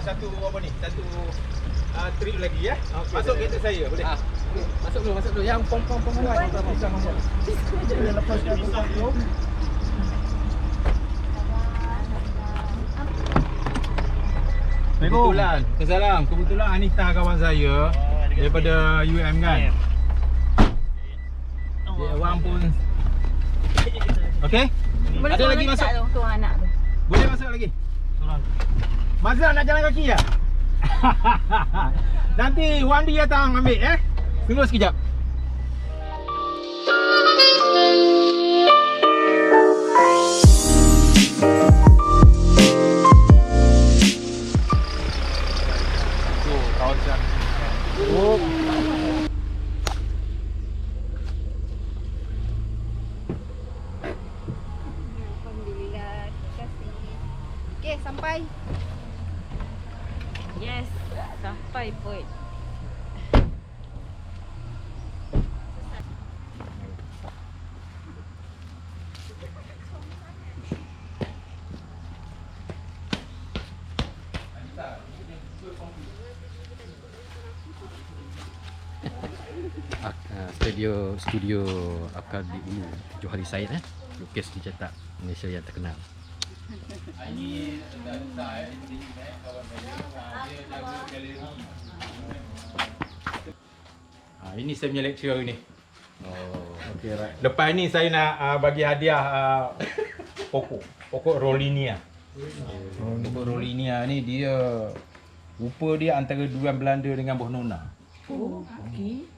satu apa ni? Satu trip lagi ya. Masuk kereta saya boleh. Masuk dulu. Yang pom-pom mana? Pisang apa? Dia lepaskan tu. Kebetulan Anita kawan saya daripada UM kan. Dia orang pun okey. Ada lagi masuk tu anak tu. Boleh masuk lagi. Mazlan nak jalan kaki ya? Nanti Wandi datang ambil Tunggu sekejap. Kawasan. Alhamdulillah, terima kasih. Okey, sampai. Yes, sampai pun. Studio akan di Johari Said lukis dicetak Malaysia yang terkenal. Ini dah besar kawan saya dia jaga galeri. Ini saya punya lecture ni. Okey, right. Lepas ni saya nak bagi hadiah pokok Rollinia. Pokok Rollinia ni dia rupa dia antara durian Belanda dengan buah nona. Okey.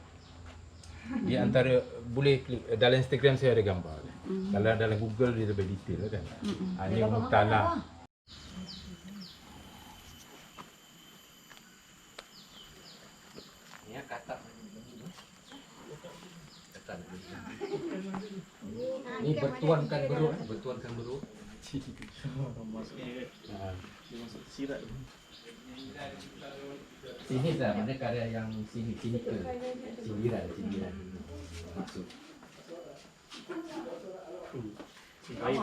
Dia antara boleh klik dalam Instagram saya ada gambar. Kalau dalam Google dia lebih detail kan. Ini hutan lah. Ni katak. Ni bertuankan beruk, Masuk sirat. Sini dah mana karya yang sini ke sindiran maksud.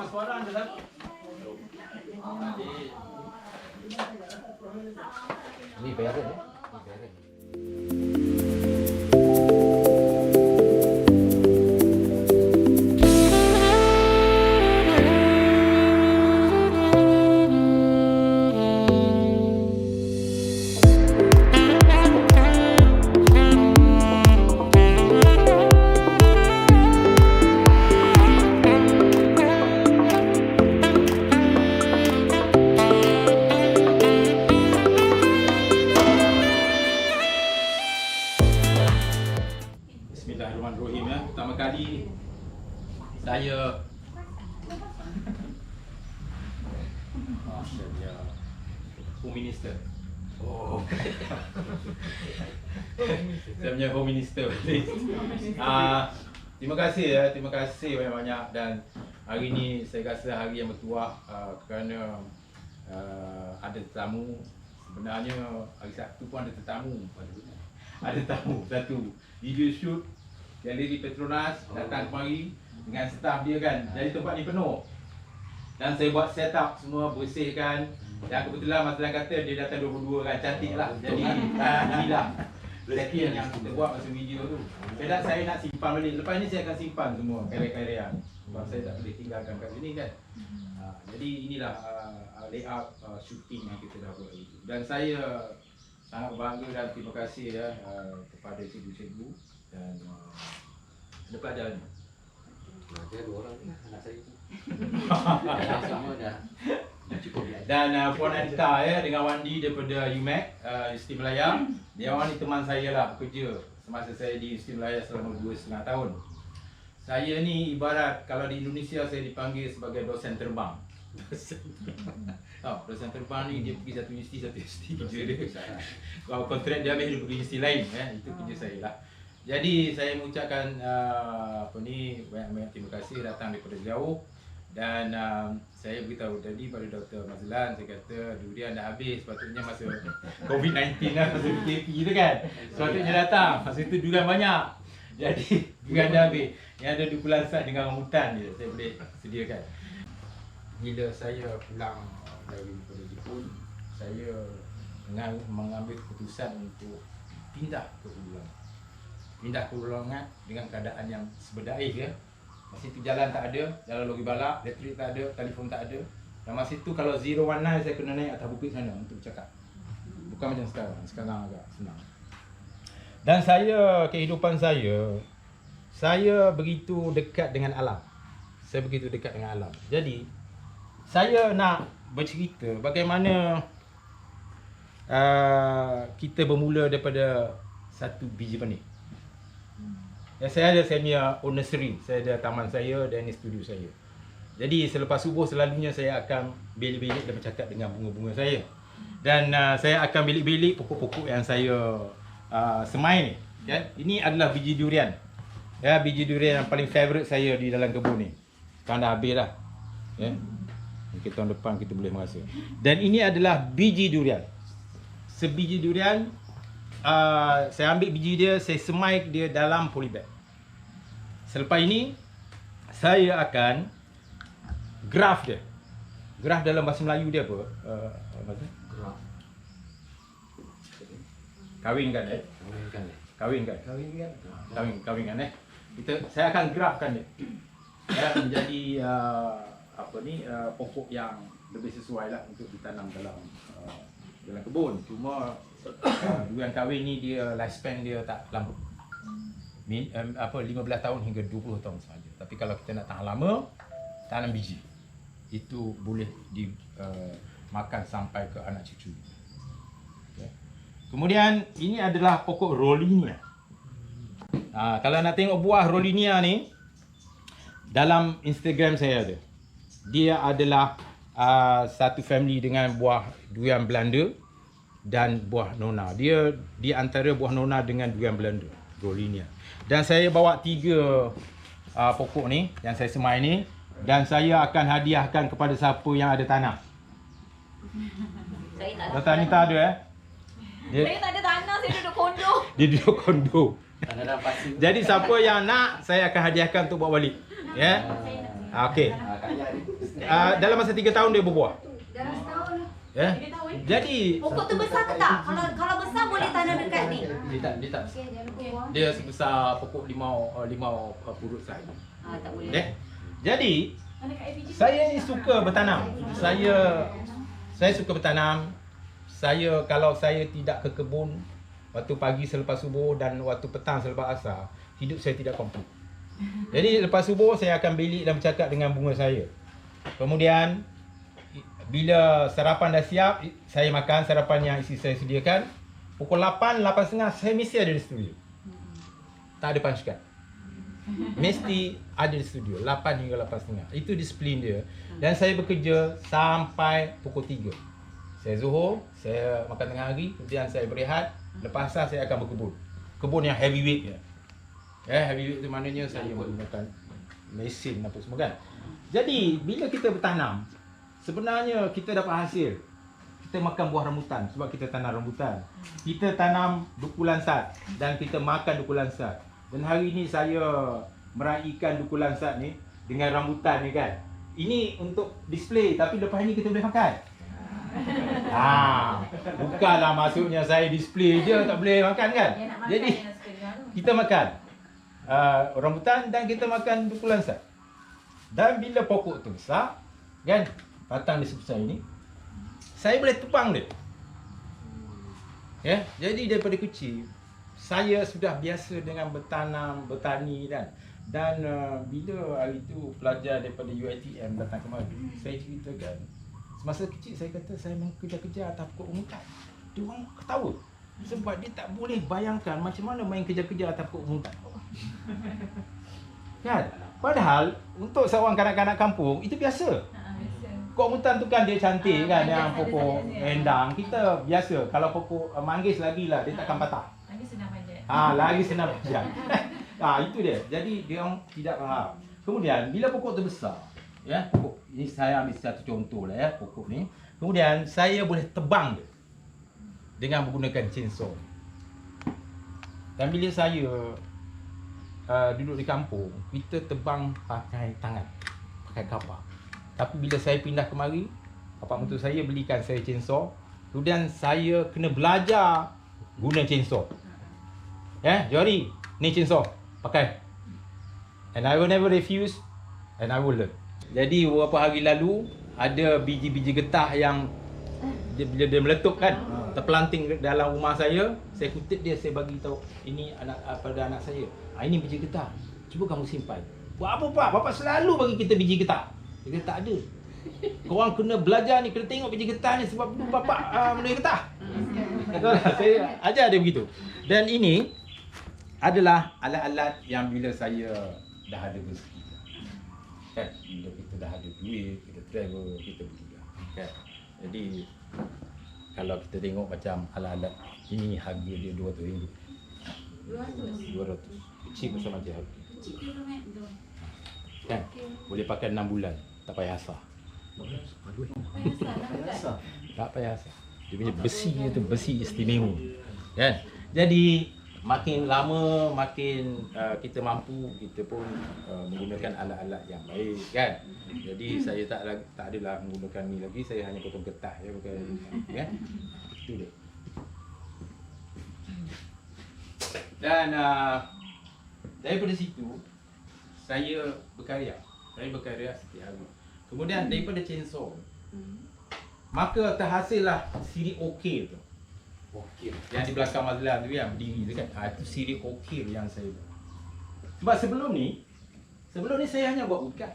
Suara dalam. Ni beren Bismillahirrahmanirrahim ya. Pertama kali saya Home Minister. Saya punya Home Minister. Terima kasih banyak-banyak dan hari ni saya rasa hari yang bertuah kerana ada tetamu. Sebenarnya hari Sabtu pun ada tetamu. Ada tamu satu video shoot galeri Petronas datang kemari dengan staf dia kan. Jadi tempat ni penuh. Dan saya buat set up semua, bersihkan. Dan kebetulan Mazlan kata dia datang 22 kan, cantik lah. Jadi inilah setting yang kita buat masa video tu. Saya nak simpan balik. Lepas ni saya akan simpan semua karya-karya. Sebab saya tak boleh tinggalkan kat sini kan. Jadi inilah layout shooting yang kita dah buat itu. Dan saya sangat bangga dan terima kasih kepada cikgu-cikgu dan ada pelajaran. Ada dua orang ni anak saya tu. Semua dah cukup. Dan Puan Anita dengan Wandi daripada UMAC Universiti Malaya. Dia orang ni teman saya lah bekerja semasa saya di Universiti Malaya selama 2,5 tahun. Saya ni ibarat kalau di Indonesia saya dipanggil sebagai dosen terbang. Dosen terbang ni dia pergi satu universiti kerja dia. Kalau kontrak dia habis dia pergi universiti lain itu kerja saya lah. Jadi saya mengucapkan banyak-banyak terima kasih datang daripada jauh. Dan saya beritahu tadi pada Dr. Mazlan, saya kata durian dah habis, sepatutnya masa COVID-19 lah, masa PKP tu kan. Sepatutnya datang, masa itu durian banyak. Jadi durian dah habis. Yang ada di Pulau Sat dengan rambutan je, saya boleh sediakan. Bila saya pulang dari Jepun, saya mengambil keputusan untuk pindah ke Ulu Langat. Pindah ke Ulu Langat dengan keadaan yang seberdaya ya. Masa itu jalan tak ada, jalan logi balak, elektrik tak ada, telefon tak ada. Dan masa itu kalau 019 saya kena naik atas bukit sana untuk bercakap. Bukan macam sekarang, sekarang agak senang. Dan kehidupan saya begitu dekat dengan alam. Saya begitu dekat dengan alam. Jadi, saya nak bercerita bagaimana kita bermula daripada satu biji benih. Saya ada nursery, saya ada taman saya dan ini studio saya. Jadi selepas subuh selalunya saya akan bilik-bilik dan bercakap dengan bunga-bunga saya. Dan saya akan bilik-bilik pokok-pokok yang saya semai ni. Kan? Ini adalah biji durian. Ya, biji durian yang paling favourite saya di dalam kebun ni. Kan dah habis dah. Ya. Mungkin tahun depan kita boleh merasa. Dan ini adalah biji durian. Sebiji durian, saya ambil biji dia, saya semai dia dalam polybag. Selepas ini, saya akan graft dia. Graft dalam bahasa Melayu dia apa? Graf. Kawinkan saya akan graftkan dia. Ya, menjadi pokok yang lebih sesuai lah untuk ditanam dalam kebun. Cuma durian kahwin ni dia lifespan dia tak lama. 15 tahun hingga 20 tahun sahaja. Tapi kalau kita nak tahan lama, tanam biji. Itu boleh dimakan sampai ke anak cucu. Okay. Kemudian ini adalah pokok Rollinia. Kalau nak tengok buah Rollinia ni, dalam Instagram saya ada. Dia adalah satu family dengan buah durian Belanda dan buah Nona. Dia di antara buah Nona dengan durian Belanda, Rollinia. Dan saya bawa 3 pokok ni yang saya semai ni, dan saya akan hadiahkan kepada siapa yang ada tanah. Saya tak Dr. Anita ada Saya tak ada tanah, saya duduk kondo. Dia duduk kondo. Tanah dalam pasir. Jadi siapa yang nak, saya akan hadiahkan untuk bawa balik. Ya. Okey. Dalam masa 3 tahun dia berbuah. Dalam setahun. Ya. Jadi Pokok tu besar ke tak? Kalau besar boleh tanam dekat ni. dia tak Okey, jangan lupa buang. dia sebesar pokok limau purut sahaja. Tak boleh. Okay. Jadi saya ni suka bertanam. Saya suka bertanam. Kalau saya tidak ke kebun waktu pagi selepas subuh dan waktu petang selepas asar, hidup saya tidak komplit. Jadi lepas subuh saya akan bilik dan bercakap dengan bunga saya. Kemudian bila sarapan dah siap, saya makan sarapan yang isteri saya sediakan. Pukul 8, 8.30 saya mesti ada di studio. Tak ada punch card. Mesti ada di studio 8 hingga 8.30. Itu disiplin dia. Dan saya bekerja sampai pukul 3. Saya zuhur, saya makan tengah hari, kemudian saya berehat. Lepas asar saya akan berkebun. Kebun yang heavyweight ya. Heavyweight tu maknanya saya menggunakan mesin apa semua kan. Jadi bila kita bertanam, sebenarnya kita dapat hasil. Kita makan buah rambutan sebab kita tanam rambutan. Kita tanam duku lansat dan kita makan duku lansat. Dan hari ini saya meraihkan duku lansat ni dengan rambutan ni kan. Ini untuk display tapi lepas ni kita boleh makan. Bukanlah maksudnya saya display je tak boleh makan kan. Jadi kita makan rambutan dan kita makan duku lansat. Dan bila pokok tu besar kan, batang dia sebesar ini, saya boleh tebang dia. Ya, jadi daripada kecil saya sudah biasa dengan bertanam, bertani dan bila hari tu pelajar daripada UiTM datang kemari, saya ceritakan semasa kecil saya kata saya main kejar-kejar atas pokok rambutan. Dia orang ketawa sebab dia tak boleh bayangkan macam mana main kejar-kejar atas pokok rambutan. Kan? Padahal untuk seorang kanak-kanak kampung itu biasa. Pokok rambutan tu kan dia cantik kan, yang pokok endang. Kita biasa kalau pokok manggis lagi lah dia takkan patah. Lagi senang panjat. Lagi senang panjat. Itu dia. Jadi dia orang tidak faham. Kemudian bila pokok tu besar, ya, pokok ini saya ambil satu contoh lah ya, pokok ni. Kemudian saya boleh tebang dia dengan menggunakan chainsaw. Dan bila saya duduk di kampung, kita tebang pakai tangan, pakai kapak. Tapi bila saya pindah kemari, bapak mentua saya belikan saya chainsaw. Kemudian saya kena belajar guna chainsaw. Jari, ni chainsaw, pakai. And I will never refuse and I will learn. Jadi beberapa hari lalu ada biji-biji getah yang bila dia meletup kan, terpelanting dalam rumah saya kutip dia, saya bagi tahu ini pada anak saya. Ini biji getah. Cuba kamu simpan. Buat apa pak? Bapak selalu bagi kita biji getah. Dia kata tak ada. Korang kena belajar ni, kena tengok biji getah ni sebab tu bapak menulis getah. Saya ajar dia begitu. Dan ini adalah alat-alat yang bila saya dah ada rezeki. Kan? Bila kita dah ada duit, kita travel, kita pergi. Kan? Jadi kalau kita tengok macam alat-alat ini harga dia RM200. 200. Kecil macam harga. Kan? Boleh pakai 6 bulan, tak payah asah. Tak payah asah. Dia punya besi tu besi istimewa. Kan? Jadi makin lama makin kita mampu, kita pun menggunakan alat-alat yang baik kan. Jadi saya tak adalah menggunakan ni lagi, saya hanya potong getah ya, bukan kan. Itu dia. Dan daripada situ saya berkarya. Saya berkarya setiap hari. Kemudian daripada chainsaw maka terhasillah siri okir tu. Okir. Yang di belakang Mazlan tu yang berdiri tu kan. Itu siri okir yang saya buat. Sebab sebelum ni saya hanya buat ukat.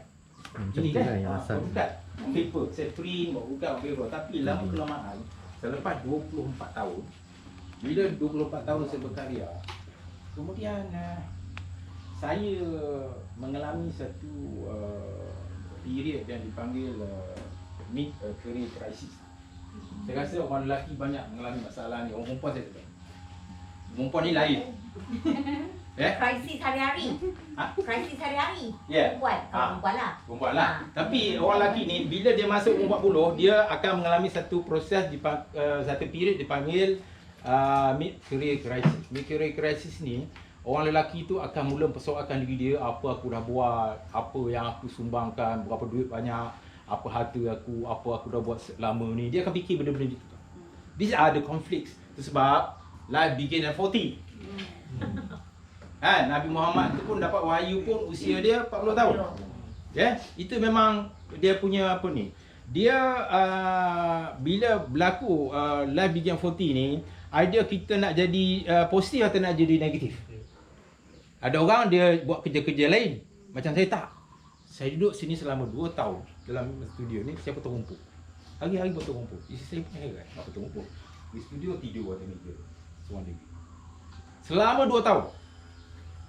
Ini kan buat ukat. Paper. Saya print buat ukat paper. Tapi lama-kelamaan selepas 24 tahun, bila 24 tahun saya berkarya, kemudian saya mengalami satu period yang dipanggil mid career crisis. Saya rasa orang lelaki banyak mengalami masalah ni. Orang perempuan saya tak tahu. Perempuan ni lain. Krisis hari-hari. Krisis hari-hari. Ya. Perempuan lah. Perempuan lah. Tapi orang lelaki ni bila dia masuk umur 40, dia akan mengalami satu proses satu period dipanggil mid career crisis. Mid career crisis ni orang lelaki tu akan mula persoalkan diri dia, apa aku dah buat, apa yang aku sumbangkan, berapa duit banyak, apa harta aku, apa aku dah buat selama ni. Dia akan fikir benda-benda itu. These are the conflicts. Itu sebab life begin at 40. Kan Nabi Muhammad tu pun dapat wahyu pun usia dia 40 tahun. Ya, itu memang dia punya apa ni. Dia bila berlaku life begin 40 ni, idea kita nak jadi positif atau nak jadi negatif. Ada orang dia buat kerja-kerja lain. Macam saya tak. Saya duduk sini selama 2 tahun dalam studio ni, saya potong rumput. Hari-hari potong rumput. Isteri saya pun heran, nak potong rumput. Di studio tidur atas meja. Seorang diri. Selama 2 tahun.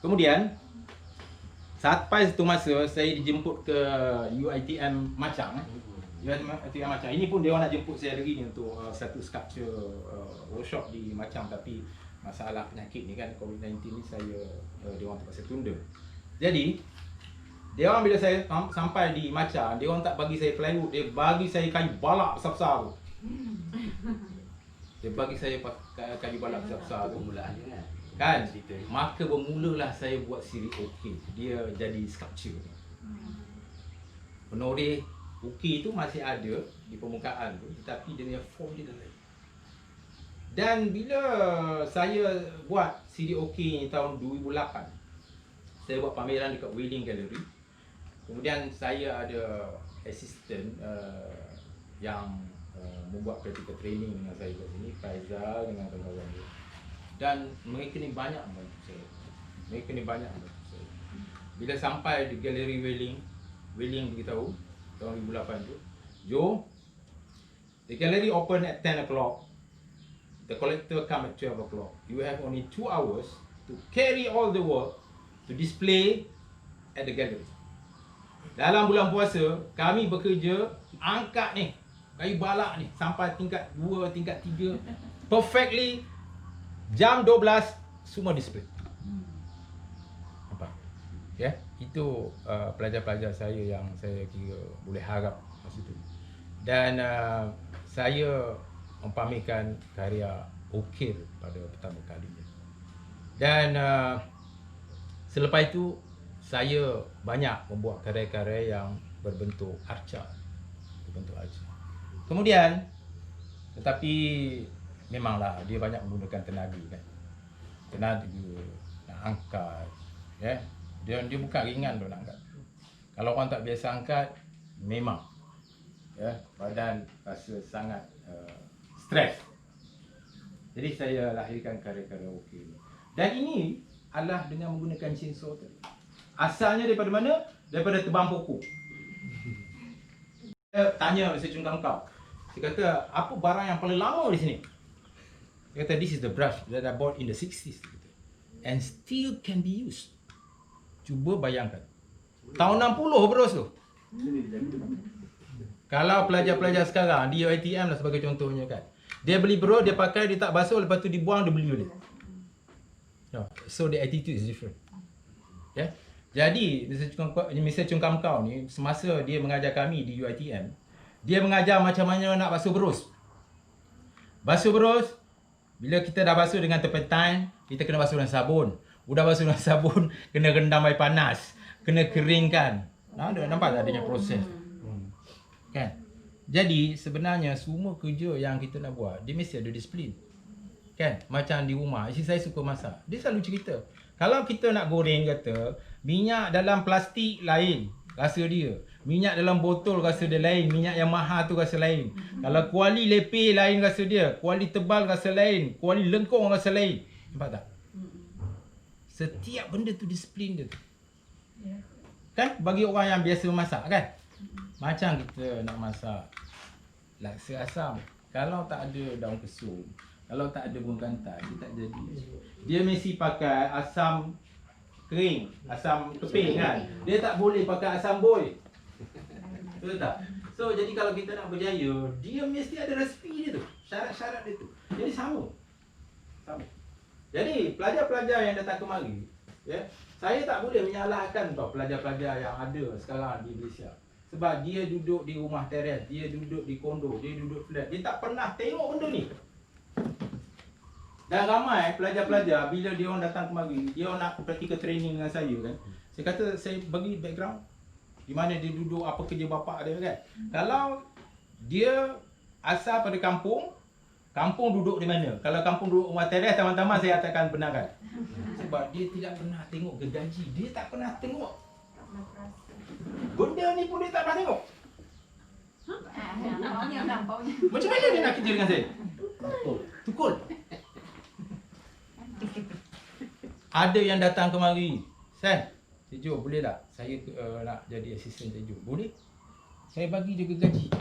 Kemudian, sampai satu masa saya dijemput ke UiTM Machang. UiTM Machang. Ini pun dia orang nak jemput saya hari ni untuk satu sculpture workshop di Machang, tapi masalah penyakit ni kan, COVID-19 ni dia orang terpaksa tunda. Jadi dia orang bila saya sampai di Machang, dia orang tak bagi saya plywood, dia bagi saya kayu balak besar-besar tu. Dia bagi saya kayu balak besar-besar tu. Mulaannya kan. Maka bermulalah saya buat siri okey. Dia jadi sculpture. Penoreh okey tu masih ada di permukaan tu, tetapi dia punya form dia dah lain. Dan bila saya buat CD OK ni tahun 2008, saya buat pameran dekat Wheeling Gallery. Kemudian saya ada assistant yang membuat practical training dengan saya kat sini, Faizal dengan kawan-kawan dia. Dan mereka ni banyak membantu saya. Bila sampai di Galeri Wheeling beritahu tahun 2008 tu, Joe, the gallery open at 10 o'clock. The collector come at 12 o'clock. You have only 2 hours to carry all the work to display at the gallery. Dalam bulan puasa, kami bekerja angkat ni kayu balak ni sampai tingkat 2, tingkat 3 perfectly. Jam 12 semua display. Nampak? Ya, itu pelajar-pelajar saya yang saya kira boleh harap masa tu. Dan saya mempamerkan karya ukir pada pertama kalinya. Dan selepas itu saya banyak membuat karya-karya yang berbentuk arca. Kemudian Tetapi memanglah dia banyak menggunakan tenaga kan. Tenaga nak angkat, ya. Dia bukan ringan tu nak angkat. Kalau orang tak biasa angkat, memang ya badan rasa sangat stres. Jadi saya lahirkan karya karaoke ni. Dan ini adalah dengan menggunakan chainsaw tadi. Asalnya daripada mana? Daripada tebang pokok. Saya tanya Mr. Chung Kam Kau. Dia kata, apa barang yang paling lama di sini? Dia kata, this is the brush that I bought in the 60s. And still can be used. Cuba bayangkan. Tahun 60 berus tu. Kalau pelajar-pelajar sekarang di UiTM lah sebagai contohnya kan. Dia beli brush, dia pakai, dia tak basuh, lepas tu dibuang, dia beli balik. No. So the attitude is different. Ya. Jadi Mr. Chung Kam Kau ni semasa dia mengajar kami di UiTM, dia mengajar macam mana nak basuh berus. Basuh berus, bila kita dah basuh dengan turpentine, kita kena basuh dengan sabun. Udah basuh dengan sabun, kena rendam air panas, kena keringkan. Nampak tak adanya proses? Kan? Jadi sebenarnya semua kerja yang kita nak buat, dia mesti ada disiplin. Kan? Macam di rumah, isteri saya suka masak. Dia selalu cerita, kalau kita nak goreng kata, minyak dalam plastik lain, rasa dia. Minyak dalam botol rasa dia lain, minyak yang mahal tu rasa lain. Kalau kuali lepeh lain rasa dia, kuali tebal rasa lain, kuali lengkung rasa lain. Nampak tak? Setiap benda tu disiplin dia tu. Kan? Bagi orang yang biasa masak kan? Macam kita nak masak laksa asam. Kalau tak ada daun kesum, kalau tak ada bunga kantai, dia tak jadi. Dia mesti pakai asam kering, asam keping kan. Dia tak boleh pakai asam boy. Betul tak? So jadi kalau kita nak berjaya, dia mesti ada resipi dia tu. Syarat-syarat dia tu. Jadi sama. Jadi pelajar-pelajar yang datang kemari, ya, saya tak boleh menyalahkan tau pelajar-pelajar yang ada sekarang di Malaysia. Sebab dia duduk di rumah teres, dia duduk di kondo, dia duduk flat. Dia tak pernah tengok benda ni. Dan ramai pelajar-pelajar bila dia orang datang kemari, dia orang nak practical training dengan saya kan. Saya kata saya bagi background di mana dia duduk, apa kerja bapa dia kan. Kalau dia asal pada kampung, kampung duduk di mana? Kalau kampung duduk rumah teres, taman-taman saya akan benarkan. Sebab dia tidak pernah tengok gergaji, dia tak pernah tengok. Benda ni pun dia tak pernah tengok. Macam mana dia nak kerja dengan saya? Tukul. Ada yang datang kemari, San, Tejo boleh tak? Saya nak jadi asisten Tejo. Boleh? Saya bagi dia gergaji,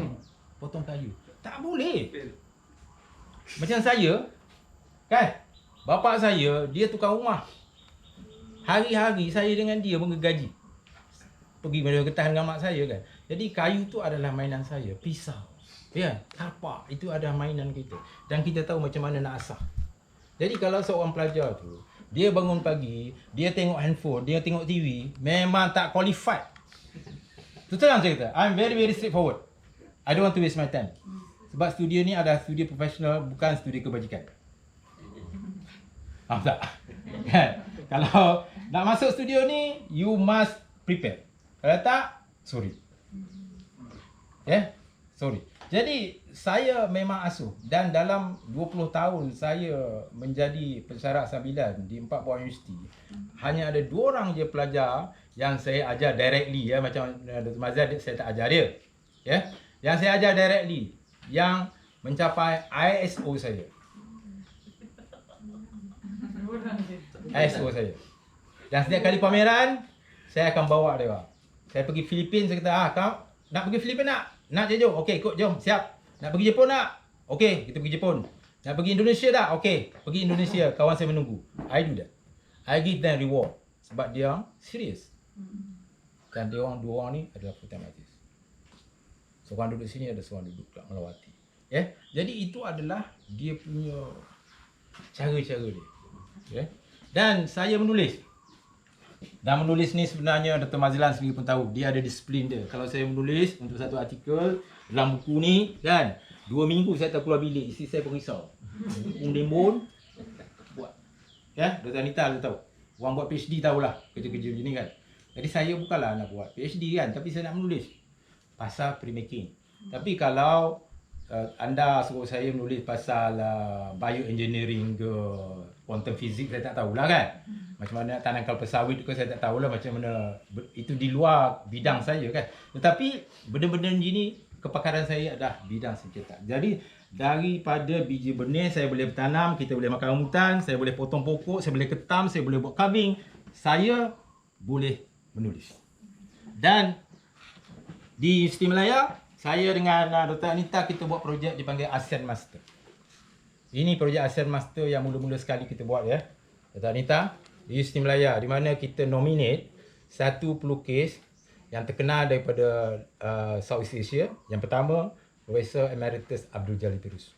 potong kayu. Tak boleh. Macam saya, kan? Bapa saya, dia tukang rumah. Hari-hari saya dengan dia menggergaji. Pergi pada getah dengan mak saya kan. Jadi kayu tu adalah mainan saya. Pisau, ya, tapak, itu adalah mainan kita. Dan kita tahu macam mana nak asah. Jadi kalau seorang pelajar tu, dia bangun pagi, dia tengok handphone, dia tengok TV, memang tak qualified. Tu terang saya kata, I'm very straightforward. I don't want to waste my time. Sebab studio ni adalah studio profesional, bukan studio kebajikan. Faham tak? Kan? Kalau nak masuk studio ni, you must prepare. Kalau tak, sorry. Sorry. Jadi, saya memang asuh. Dan dalam 20 tahun saya menjadi pensyarah sambilan di 4 buah universiti, hanya ada 2 orang je pelajar yang saya ajar directly. Ya. Macam Dr. Mazhar, saya tak ajar dia. Ya. Yang saya ajar directly, yang mencapai ISO saya. ISO saya. Dan setiap kali pameran, saya akan bawa dia. Saya pergi Filipina, saya kata, kau nak pergi Filipina nak? Nak je jom. Okey, ikut jom, siap. Nak pergi Jepun tak? Okey, kita pergi Jepun. Nak pergi Indonesia tak? Okey, pergi Indonesia. Kawan saya menunggu. I do that. I give them reward. Sebab dia serius. Dan dia orang, 2 orang ni adalah full time artist. Seorang duduk sini, ada seorang duduk kat Melawati. Ya? Jadi itu adalah dia punya cara-cara dia. Ya? Dan saya menulis. Dan menulis ni sebenarnya Dr. Mazlan sendiri pun tahu, dia ada disiplin dia. Kalau saya menulis untuk satu artikel dalam buku ni kan, 2 minggu saya tak keluar bilik, isteri saya pun risau. Limbun buat. Ya, Dr. Anita tahu. Orang buat PhD tahulah kerja-kerja macam ni kan. Jadi saya bukanlah nak buat PhD kan, tapi saya nak menulis pasal printmaking. Tapi kalau anda suruh saya menulis pasal bioengineering ke quantum physics, saya tak tahulah kan. Macam mana nak tanam kelapa sawit ke saya tak tahulah macam mana. Itu di luar bidang saya kan. Tetapi benda-benda gini kepakaran saya adalah bidang sengketa. Jadi daripada biji benih saya boleh bertanam, kita boleh makan rambutan, saya boleh potong pokok, saya boleh ketam, saya boleh buat carving, saya boleh menulis. Dan di Universiti Malaya, saya dengan Dr. Anita kita buat projek dipanggil ASEAN Master. Ini projek ASEAN Master yang mula-mula sekali kita buat ya. Dr. Anita, di Universiti Malaya, di mana kita nominate satu pelukis yang terkenal daripada Southeast Asia. Yang pertama, Profesor Emeritus Abdul Jalil Pirus.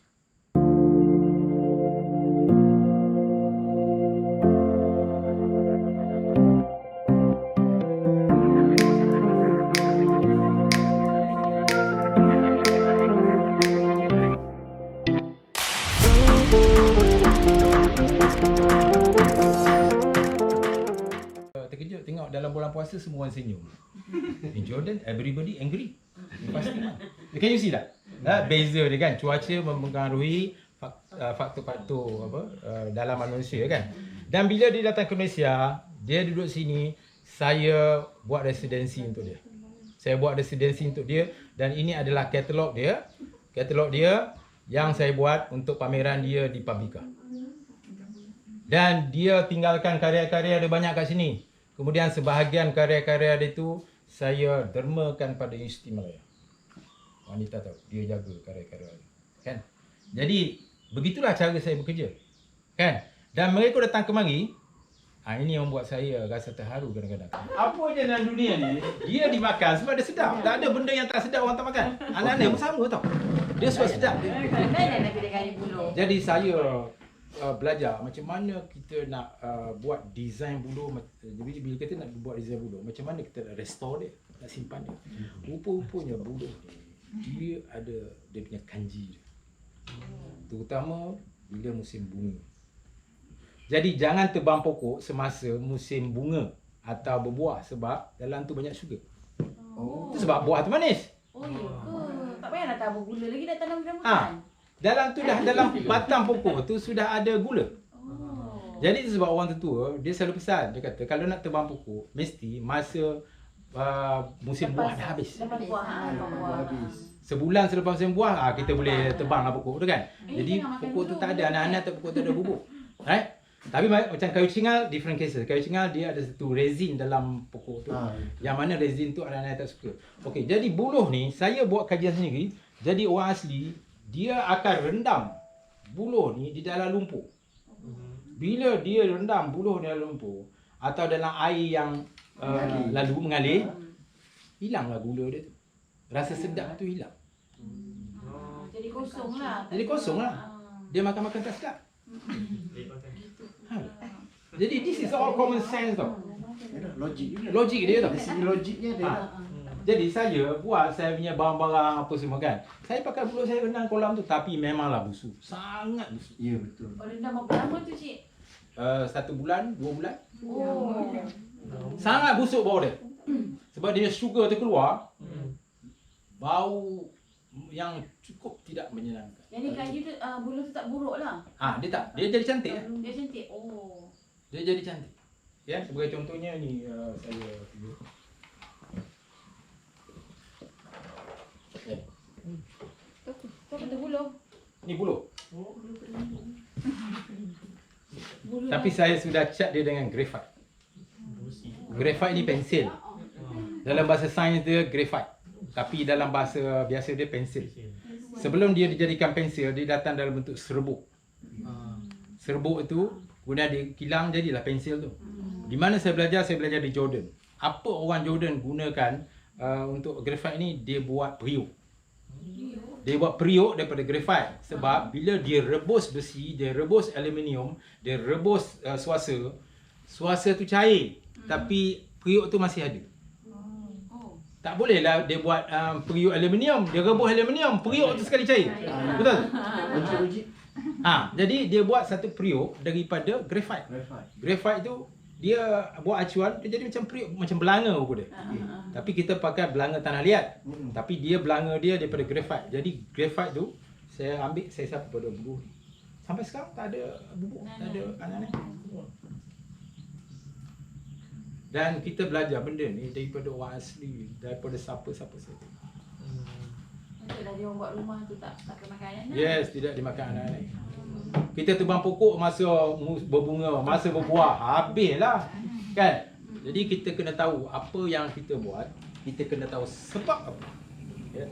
Terkejut tengok dalam bulan puasa semua orang senyum. In Jordan, everybody angry. Pasti. Can you see that? Beza dia kan, cuaca mempengaruhi faktor-faktor dalam manusia kan. Dan bila dia datang ke Malaysia, dia duduk sini, saya buat residensi untuk dia. Saya buat residensi untuk dia dan ini adalah katalog dia. Katalog dia yang saya buat untuk pameran dia di Publica. Dan dia tinggalkan karya-karya dia banyak kat sini. Kemudian sebahagian karya-karya dia tu saya dermakan pada Universiti Malaya. Wanita tahu, dia jaga karya-karya dia. Kan? Jadi, begitulah cara saya bekerja. Kan? Dan mereka datang kemari, ini yang membuat saya rasa terharu kadang-kadang. Apa je dalam dunia ni, dia dimakan sebab dia sedap. Tak ada benda yang tak sedap orang tak makan. Anak-anak pun sama tau. Dia suka sedap. Jadi saya belajar macam mana kita nak buat design buluh. Bila kita nak buat design buluh, macam mana kita nak restore dia, nak simpan dia. Rupa-rupanya buluh dia ada dia punya kanji dia. Terutama bila musim bunga. Jadi jangan tebang pokok semasa musim bunga atau berbuah sebab dalam tu banyak sugar. Itu sebab buah tu manis. Oh ya ke? Tak payah nak tabur gula lagi dah tanam rambutan. Dalam tu dah dalam batang pokok tu sudah ada gula. Jadi itu sebab orang tetua dia selalu pesan, dia kata kalau nak tebang pokok mesti masa musim buah dah habis. Lepas buah habis. Sebulan selepas musim buah kita boleh tebanglah pokok tu kan. Jadi pokok tu tak ada anak-anak tu, pokok tu ada bubuk. Right? Tapi macam kayu cingal different cases. Kayu cingal dia ada satu resin dalam pokok tu. Yang mana resin tu anak-anak tak suka. Okey, jadi buluh ni saya buat kajian sendiri. Jadi orang asli dia akan rendam buluh ni di dalam lumpur. Bila dia rendam buluh di dalam lumpur atau dalam air yang lalu mengalir, hilanglah gula dia tu. Rasa sedap tu hilang. Jadi kosong lah. Jadi kosong lah. Dia makan-makan tak sedap. Jadi this is all common sense tau. Logik dia tau. Logiknya dia. Jadi saya buat saya punya barang-barang apa semua kan. Saya pakai buluh saya rendam kolam tu tapi memanglah busuk. Sangat busuk. Ya betul. Rendam berapa lama tu cik? 1 bulan, 2 bulan. Oh. Sangat busuk bau dia. Sebab dia sugar tu keluar. Bau yang cukup tidak menyenangkan. Yang ni kayu tu buluh tu tak buruk lah. Dia tak. Dia jadi cantik ya. Dia cantik. Oh. Dia jadi cantik. Ya, sebagai contohnya ni saya tunjuk. Tu kata buluh. Ni buluh. Tapi saya sudah cat dia dengan graphite. Graphite ni pensel. Dalam bahasa sains dia graphite. Tapi dalam bahasa biasa dia pensel. Sebelum dia dijadikan pensel, dia datang dalam bentuk serbuk. Serbuk itu kemudian dikilang jadilah pensel tu. Di mana saya belajar di Jordan. Apa orang Jordan gunakan untuk graphite ni, dia buat periuk. Dia buat periuk daripada graphite. Sebab bila dia rebus besi, dia rebus aluminium, dia rebus suasa tu cair. Tapi periuk tu masih ada. Tak bolehlah dia buat periuk aluminium, dia rebus aluminium, periuk tu sekali cair. Betul? Logik. Jadi dia buat satu periuk daripada graphite. Graphite tu dia buat acuan, dia jadi macam periuk, macam belanga rupa dia. Tapi kita pakai belanga tanah liat. Tapi dia belanga dia daripada graphite. Jadi graphite tu Saya ambil, saya sapu pada buruh ni. Sampai sekarang tak ada bubuk, tak ada anak-anak. Dan kita belajar benda ni daripada orang asli, daripada siapa-siapa saja. Dah dia orang buat rumah tu tak kena makan anak. Yes, tidak dimakan anak-anak. Kita tebang pokok masa berbunga, masa berbuah, habislah. Kan? Jadi kita kena tahu apa yang kita buat, kita kena tahu sebab apa. Ya.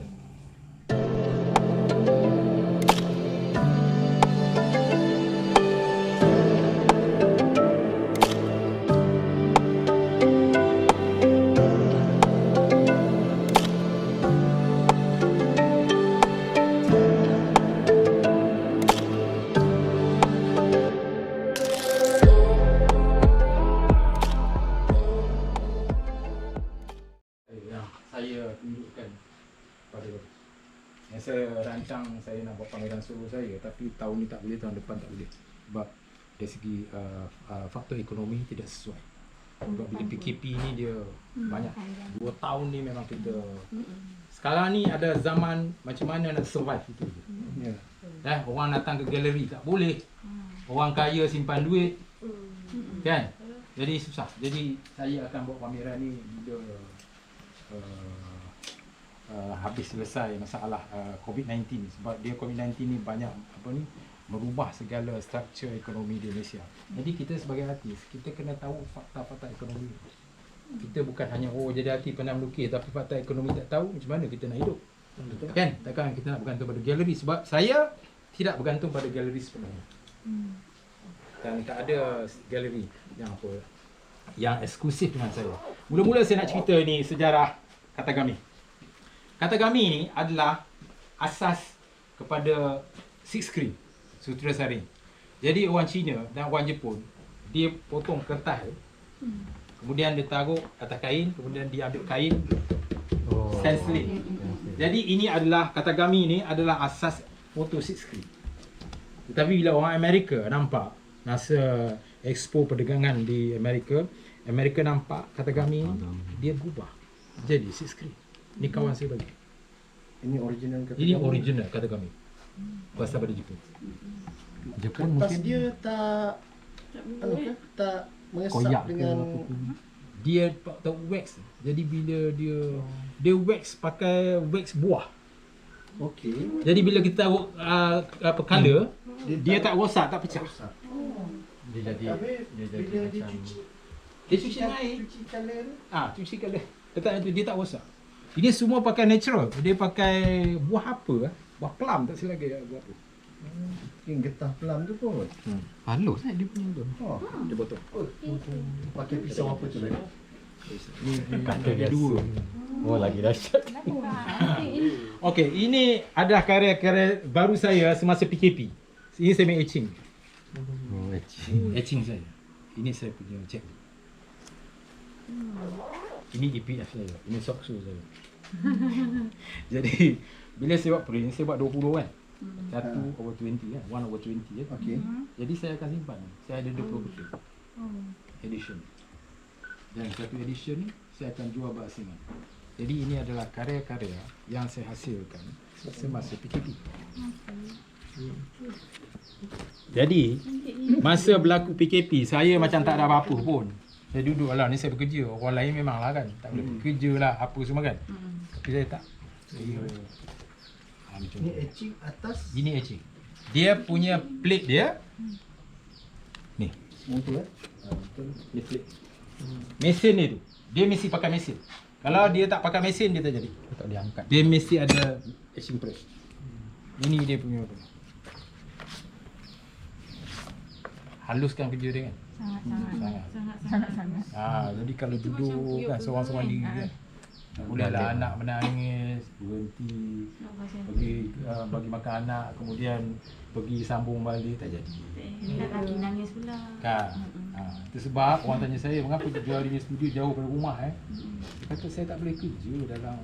Yang saya tunjukkan pada yang saya rancang, saya nak buat pameran solo saya, tapi tahun ni tak boleh, tahun depan tak boleh sebab dari segi faktor ekonomi tidak sesuai. Sebab bila PKP ni dia banyak 2 tahun ni memang kita sekarang ni ada zaman macam mana nak survive itu je. Ya. Orang datang ke galeri tak boleh, orang kaya simpan duit, kan? Jadi susah. Jadi saya akan buat pameran ni bila habis selesai masalah COVID-19, sebab dia COVID-19 ni banyak apa ni merubah segala struktur ekonomi di Malaysia. Jadi kita sebagai artis, kita kena tahu fakta-fakta ekonomi. Kita bukan hanya jadi artis pandai melukis, tapi fakta ekonomi tak tahu, macam mana kita nak hidup. Kan? Takkan kita nak bergantung pada galeri, sebab saya tidak bergantung pada galeri sepenuhnya. Dan tak ada galeri yang apa yang eksklusif dengan saya. Mula-mula saya nak cerita ni sejarah Katagami. Katagami ni adalah asas kepada silk screen, sutera saring. Jadi orang Cina dan orang Jepun, dia potong kertas, kemudian dia taruh atas kain, kemudian dia ambil kain, stenciling. Jadi ini adalah Katagami ni adalah asas foto silk screen. Tetapi bila orang Amerika nampak masa expo perdagangan di Amerika nampak Katagami ni, dia berubah jadi silk screen. Ni kawan saya bagi. Ini original kata Ini kami. original Katagami. Berasal dari Jepun. Jepun Kertas mungkin dia tak anu ke? Tak mengesap koyak dengan ke, dia tak wax. Jadi bila dia wax pakai wax buah. okey. Jadi bila kita taruh color, dia tak rosak, tak pecah. Rosak. Dia jadi Habis jadi bila dia macam cuci Dia cuci air. cuci colour tu, Cuci color. Letak itu dia tak rosak. Ini semua pakai natural. Dia pakai buah apa? Buah plum tak silap lagi buah apa. mungkin getah pelam tu pun. Halus dia punya tu. Oh, Dia potong. pakai pisau apa tu lagi? Kata dia dua. oh lagi dahsyat. Okey, ini adalah karya-karya baru saya semasa PKP. Ini saya main etching. Etching saya. Ini saya punya cek. Ini EPF saya. Ini soksu saya. Jadi bila saya buat print, saya buat 20 kan. 1/20 kan. 1/20 kan. Okey. Jadi saya akan simpan. Saya ada 20 betul. Edition. Dan satu edition ni saya akan jual berasingan. Jadi ini adalah karya-karya yang saya hasilkan semasa PKP. Jadi masa berlaku PKP, saya macam tak ada apa-apa pun. Saya duduk lah, ni saya bekerja. Orang lain memang lah kan, tak boleh bekerja lah, apa semua kan. Tapi saya tak. Saya macam Ni tu. etching atas Ini etching. Dia punya plate dia ni. betul eh? Betul. Ni plate. Mesin ni tu. Dia mesti pakai mesin. Kalau dia tak pakai mesin, dia tak jadi. Dia tak boleh angkat. Dia mesti ada etching press. Ini dia punya apa. Haluskan kerja dia kan. Sangat. Jadi kalau duduk kan seorang-seorang diri kan. Tak boleh lah anak menangis, berhenti, pergi bagi makan anak, kemudian pergi sambung balik, tak jadi. Nak lagi nangis pula. Kan? Itu sebab orang tanya saya, mengapa jual di studio jauh dari rumah Dia kata saya tak boleh kerja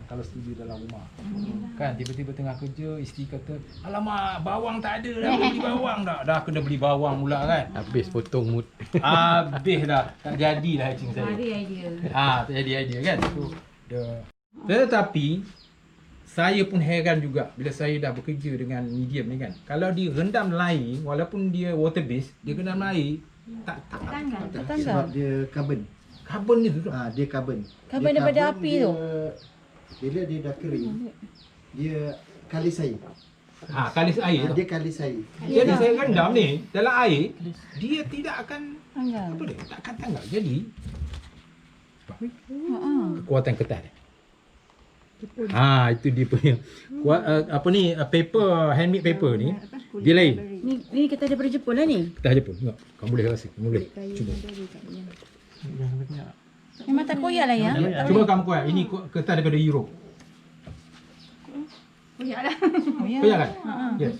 kalau studio dalam rumah. Kan tiba-tiba tengah kerja, isteri kata, alamak bawang tak ada dah, beli bawang dah. Dah kena beli bawang pula kan. Habis potong mood. Habis dah, tak jadilah hatching saya. Ada idea. Tak jadi idea kan. Tu dia. Tetapi saya pun heran juga bila saya dah bekerja dengan medium ni kan. Kalau dia rendam dalam air, walaupun dia water base, dia rendam dalam air, tak Tanggal. Sebab dia karbon. karbon dia tu. Dia karbon. Karbon Dia daripada karbon, api dia, tu. Bila dia dah kering, dia kalis air. Kalis air tu. Dia kalis air. Jadi saya rendam ni dalam air, dia tidak akan Tanggal. apa dia? Tak akan tanggal. Jadi Ha. kekuatan kertas dia. Itu dia punya paper, handmade paper ni dia lain. Ni kita daripada Jepun lah ni. Kertas Jepun. Tengok. Kamu boleh rasa. Kamu boleh. Cuba. Memang tak koyak lah ya. Cuba kamu kuat. Ini kertas daripada Europe. Koyak lah. Koyak kan? Yes.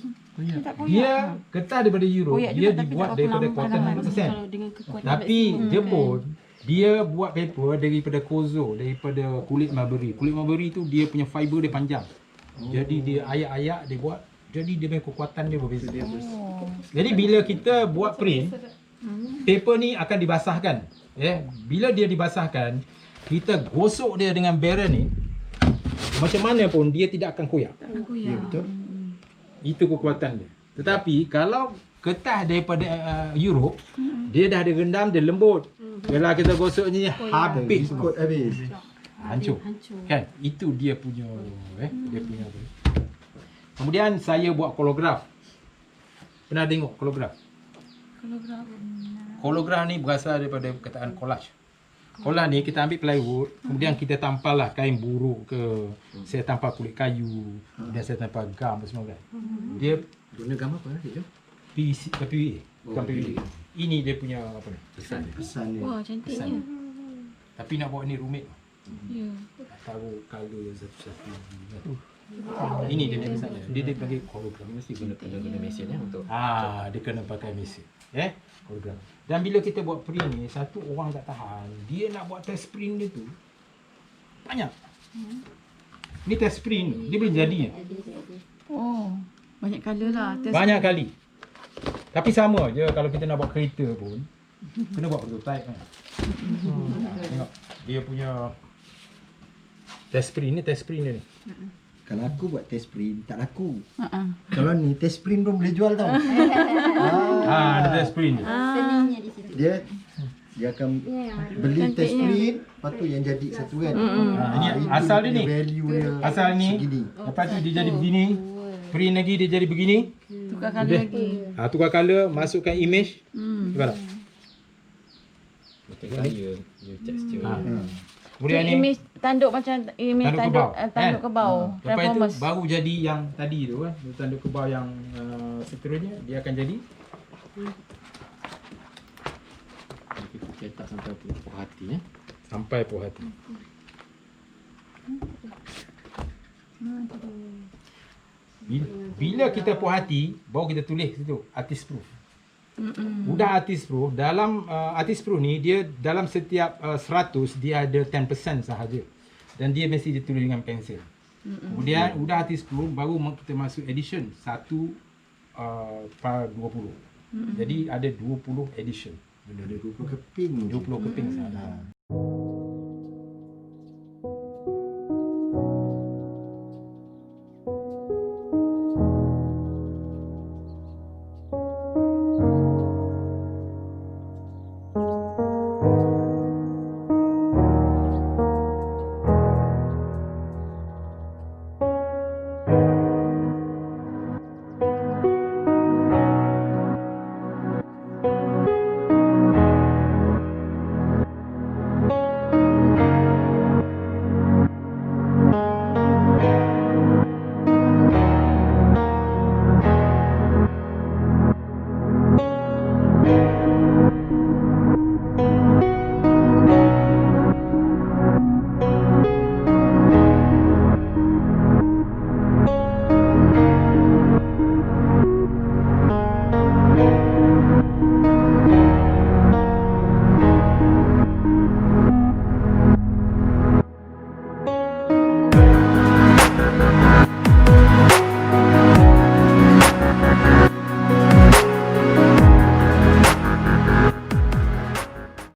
Tak koyak. Dia kertas daripada Europe, Koyak dia juga, tapi dibuat tak daripada berapa cotton lama 100%. dengan kekuatan Tapi Jepun dia buat paper daripada kozo, daripada kulit mulberry. Kulit mulberry tu dia punya fiber dia panjang. Jadi dia ayak-ayak dia buat. Jadi dia punya kekuatan dia berbeza. Jadi bila kita buat print, paper ni akan dibasahkan. Bila dia dibasahkan, kita gosok dia dengan barrel ni, macam mana pun dia tidak akan koyak. Ya, betul. Itu kekuatan dia. Tetapi kalau kertas daripada Europe, dia dah direndam, dia lembut. Bila kita gosok ni habis semua. Kot habis. Hancur. Kan? Itu dia punya dia punya apa. Kemudian saya buat kolograf. Pernah tengok kolograf? Kolograf ni berasal daripada perkataan collage. Collage ni kita ambil plywood, kemudian kita tampal lah kain buruk ke, saya tampal kulit kayu, kemudian saya tampal gam semua kan. Dia Guna gambar apa dia? PVC, PVA, bukan PVA. Ini dia punya apa ni? Pesan dia. Wah, cantiknya. Tapi nak buat ni rumit. Ya. Nak taruh colour satu-satu. Ini dia punya pesan dia. Dia panggil kolograf. Mesti guna mesin untuk Dia kena pakai mesin. Kolograf. Dan bila kita buat print ni, satu orang tak tahan, dia nak buat test print dia tu banyak. Ni test print, dia boleh jadi. Oh, banyak colour lah. Banyak kali. Tapi sama je kalau kita nak buat kereta pun, kena buat prototype kan. Tengok, dia punya test print ni, test print dia ni. Kalau aku buat test print, tak laku. Ha. Kalau ni test print pun boleh jual tau. Ada test print dia. Seninya di situ. Dia akan beli Cantiknya. test print, lepas tu yang jadi satu kan. Ini Itu asal dia punya ni. Value dia Asal ni, segini. lepas tu dia jadi begini. Print lagi dia jadi begini. Tukar colour Dia, lagi. tukar colour, masukkan image. Nampak tak? betul kaya dia texture. Kemudian Ni ni image tanduk macam image tanduk tanduk kebau. kebau. Lepas itu Transformers. baru jadi yang tadi tu kan. Tanduk kebau yang seterusnya dia akan jadi. Kita cetak sampai puas hati Sampai puas hati. Bila kita puas hati, baru kita tulis situ artist proof. Udah artist proof, dalam artist proof ni dia dalam setiap 100 dia ada 10% sahaja. Dan dia mesti ditulis dengan pensel. Kemudian udah artist proof baru kita masuk edition 1/20. Jadi ada 20 edition. Ada 20 keping. 20 keping sahaja.